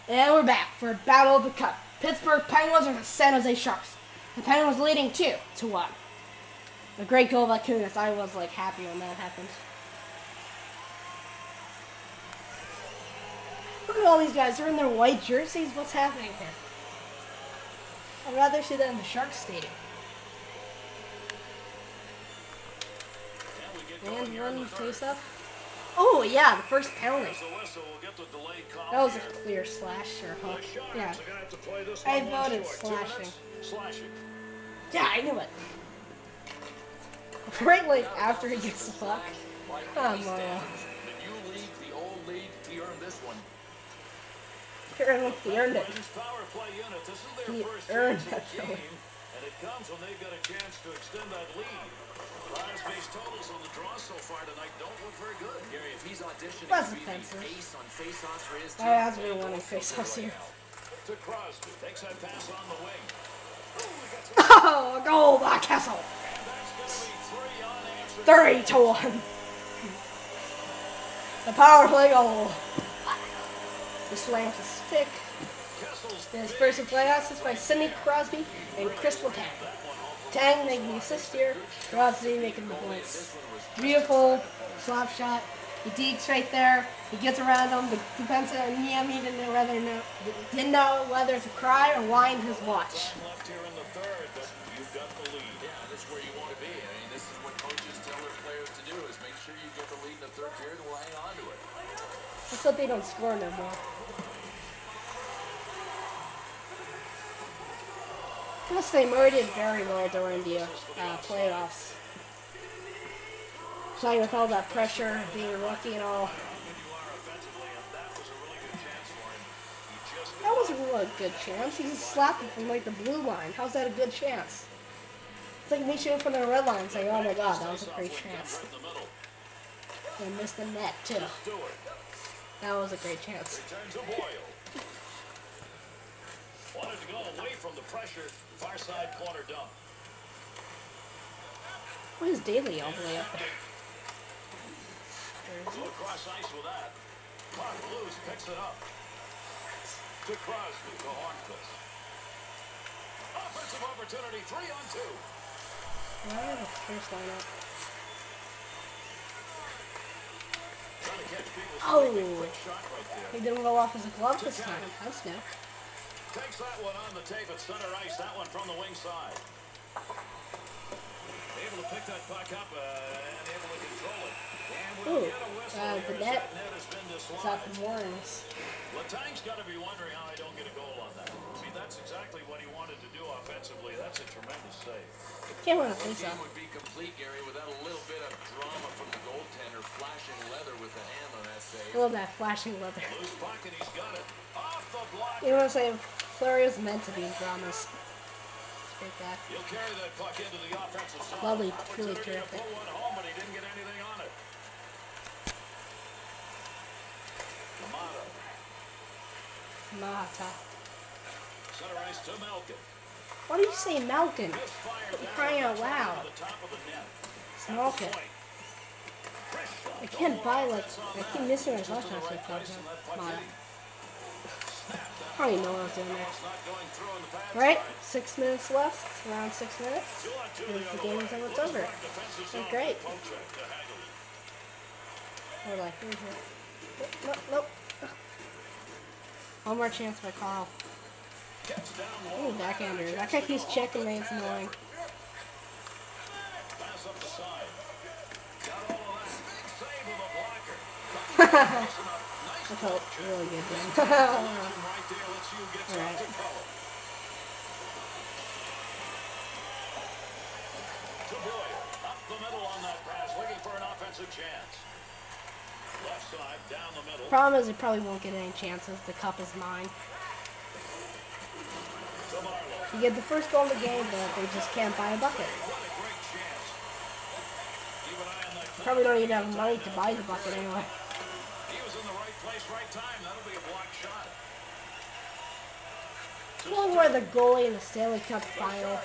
And we're back for a battle of the cup. Pittsburgh Penguins versus San Jose Sharks. The Penguins leading 2-1. A great goal by Kunis. I was like happy when that happened. Look at all these guys. They're in their white jerseys. What's happening here? I'd rather see that in the Sharks Stadium. And one face-off. Oh, yeah, the first penalty. That was a clear slash or hook. Yeah. I voted slashing. Yeah, I knew it. Right, like, after he gets the puck. Come on. He earned it. He earned that though. And it comes when they've got a chance to extend that lead. Flyers base totals on the draw so far tonight don't look very good. Gary, if he's auditioning to be the ace on face-offs for his team, has been winning face-offs here. To Crosby, takes that pass on the wing. Oh, a goal by Kessel. 3-1. The power play goal. He slams the stick. His first playoffs is by Sidney Crosby and Chris Letang. Tang making the assist here. Crosby making the points. Beautiful slap shot. He dekes right there. He gets around him. The defensive Niemi didn't know whether to cry or wind his watch. Left here in the third, but you've got the lead. Yeah, this is where you want to be. I mean, this is what coaches tell their players to do: is make sure you get the lead in the third period and we'll hang on to it. Let's hope they don't score no more. Plus, they did very well during the playoffs. Playing with all that pressure, being a rookie and all. That wasn't really a good chance. He just slapped it from like the blue line. How's that a good chance? It's like me shooting from the red line saying, oh my god, that was a great chance. And missed the net too. That was a great chance. Wanted to go away from the pressure. Far side corner dump. What is Daly all the way up there? Go across ice with that. Mark Blues picks it up. To Crosby, to Hornquist. Offensive opportunity, 3-on-2. Why are the first lineup? Trying to catch people. Oh! Shot right there. He didn't roll off as a glove this time. That's new. Takes that one on the tape at center ice. That one from the wing side. Able to pick that puck up and able to control it. And we'll get a whistle the here. net That has been is dislodged. up in Warrens. Letang's got to be wondering how I don't get a goal on that. I mean, that's exactly what he wanted to do offensively. That's a tremendous save. Can't win a The face-off. game would be complete, Gary, without a little bit of drama from the goaltender flashing leather with the hand on that save. I love that flashing leather. Loose puck and he's got it. Off the block. You want to say Fleury is meant to be dramas. Take that. He'll carry that puck into the offensive zone. Lovely, really Opportunity to terrific. pull one home, but he didn't get anything on it. Amato. Mata. Center ice to Malkin. Why did you say Malkin? Misfire You're down crying out to loud. the top of the net. It's Malkin. I can't buy like I keep missing my last time I Mata. I don't even know what I was doing there. Right? 6 minutes left. Around 6 minutes. And the game is almost over. Oh, great. We're like, nope, nope. One more chance by Carl. Ooh, backhander. That guy keeps checking me. It's annoying. That felt really good then. Alright. Up the middle on that pass, looking for an offensive chance. Left side, down the middle. Problem is, he probably won't get any chances. The cup is mine. You get the first goal of the game, but they just can't buy a bucket. Probably don't even have money to buy the bucket anyway. He was in the right place, right time. That'll be a block shot. Well, where the goalie in the Stanley Cup final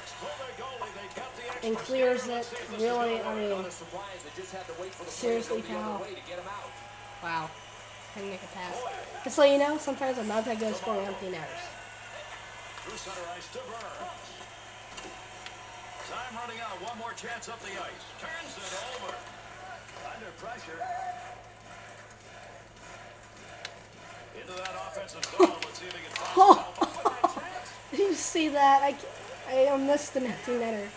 and clears it. Really, I mean, seriously, pal. Wow. can make a pass. Just so you know, sometimes I'm not that good at scoring empty netters. Through center ice to Burns. Time running out. One more chance up the ice. Turns it over. Under pressure. Into that offensive zone. Let's see if he can find Did you see that? I missed an empty netter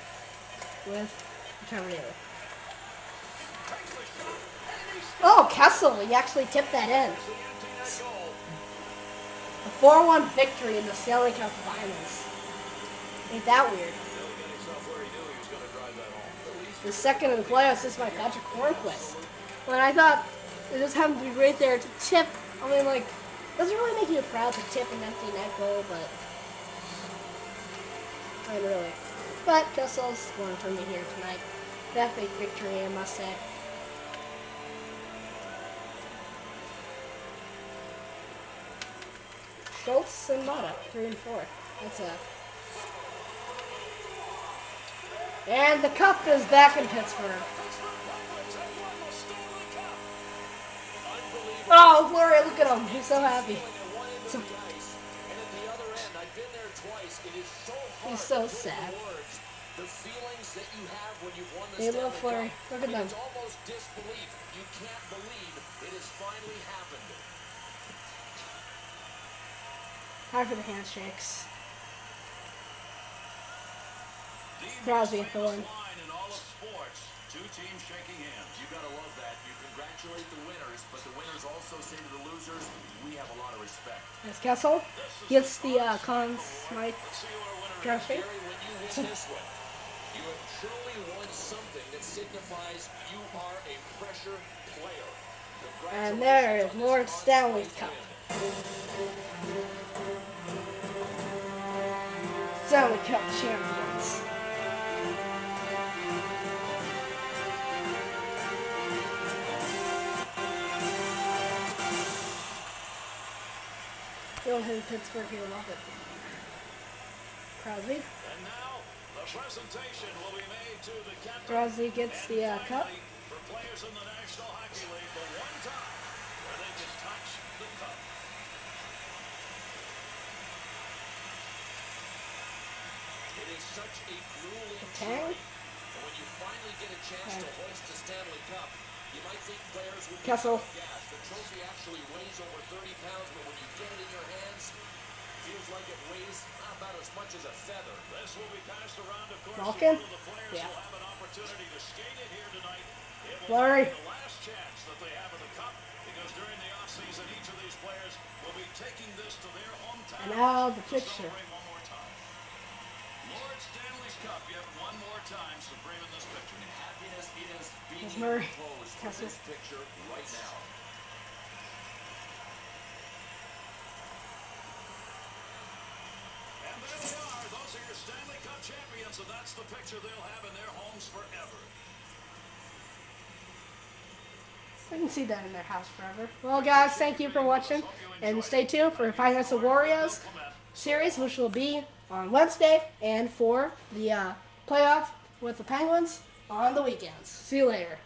with Terminator. Oh, Kessel, he actually tipped that in. A 4-1 victory in the Stanley Cup Finals. Ain't that weird? The second in the playoffs is by Patrick Hornquist. When I thought it just happened to be right there to tip. I mean, like, doesn't really make you proud to tip an empty net goal, but not really. But Kessel's scoring for me here tonight. That big victory, I must say. Schultz and Mata, 3 and 4. That's a. And the cup is back in Pittsburgh. Oh, Fleury, look at him. He's so happy. He's so sad. The feelings that you have when you've won the They love Stanley Fleury. Cup, Look at them. it's almost disbelief. You can't believe it has finally happened. Time for the handshakes. Crosby and Thorne. in all of sports. Two teams shaking hands. You gotta love that. You congratulate the winners, but the winners also say to the losers, we have a lot of respect. There's Kessel. Gets the Conn Smythe trophy. Gary, when you win this one, you have truly won something that signifies you are a pressure player. And there is Lord Stanley's Cup. Stanley Cup champions. Go ahead in Pittsburgh here, love it. Crosby. And now, the presentation will be made to the captain. Crosby gets the cup. For players in the National Hockey League, the one time where they can touch the cup. It is such a grueling Tang. journey. And when you finally get a chance to hoist the Stanley Cup, you might think players would Kessel. be gassed. The trophy actually weighs over 30 pounds, but when you get it in your hands, it feels like it weighs about as much as a feather. This will be passed around, of course. Malkin? The players Yeah. will have an opportunity to skate it here tonight. It will Fleury. be the last chance that they have of the cup, because during the offseason, each of these players will be taking this to their hometown. And now the to picture. celebrate one more time. Lord Stanley's Cup yet one more time, supreme in this picture. And happiness is being There's Murray. posed for Kessel. this picture right now. And there they are. Those are your Stanley Cup champions, and that's the picture they'll have in their homes forever. I can see that in their house forever. Well, guys, thank you for watching, and stay tuned for Finance of Warriors series, which will be on Wednesday, and for the playoff with the Penguins on the weekends. See you later.